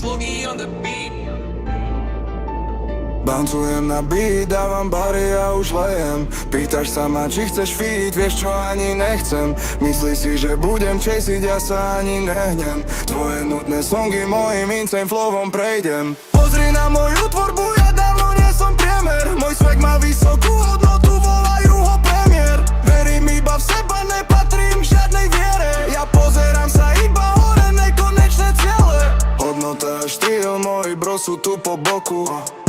Boogie on the beat. Bouncujem na beat, dávam bary a už lejem. Pýtaš sa ma, či chceš feat, vieš čo, ani nechcem. Myslíš si, že budem chasiť, ja sa ani nehnem. Tvoje nutné songy mojim insane flowom prejdem. Pozri na moju tvorbu, ja dávno nie som priemer. Môj swag má vysokú hodnotu, volajú ho premiér. Verím iba v seba, nepatrím k žiadnej viere. Ja pozerám sa iba hore, nekonečné ciele. Hodnota a štýl, moji bro sú tu po boku.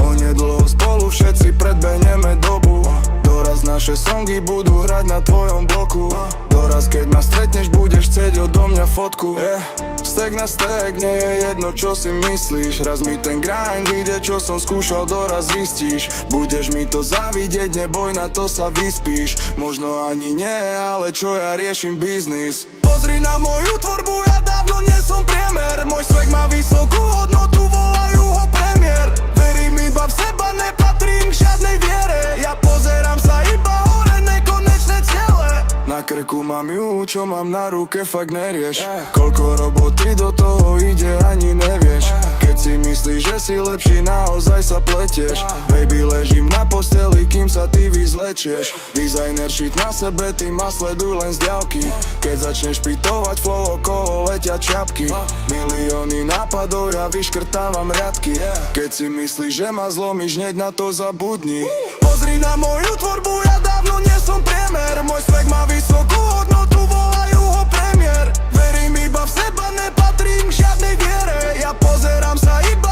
Onedlho spolu všetci predbehneme dobu. Doraz naše songy budú hrať na tvojom bloku. Doraz keď ma stretneš, budeš chcieť odo mňa fotku. Stek na stek, nie je jedno čo si myslíš. Raz mi ten grind vyjde, čo som skúšal, doraz zistíš. Budeš mi to závidieť, neboj, na to sa vyspíš. Možno ani nie, ale čo ja riešim biznis. Pozri na moju tvorbu, ja dávno nie som priemer. Môj swag má vysokú hodnotu, volajú ho premiér. Verím iba v seba, nepatrím k žiadnej viere. Ja pozerám sa iba hore, nekonečné ciele. Na krku mám ju, čo mám na ruke, fakt nerieš. Koľko roboty do toho ide, ani nevieš. Keď si myslíš, že si lepší, naozaj sa pletieš. Baby, ležím na posteli, kým sa ty vyzlečieš. Designer shit na sebe, ty ma sleduj len z diaľky. Keď začneš pitovať flow, okolo letia čapky. Milióny nápadov, ja vyškrtávam riadky. Keď si myslíš, že ma zlomíš, hneď na to zabudni. Pozri na moju tvorbu, ja dávno nie som priemer. Môj swag má vysokú hodnotu, volajú ho premiér. Verím iba v seba, nepatrím k žiadnej viere. Ja pozerám sa iba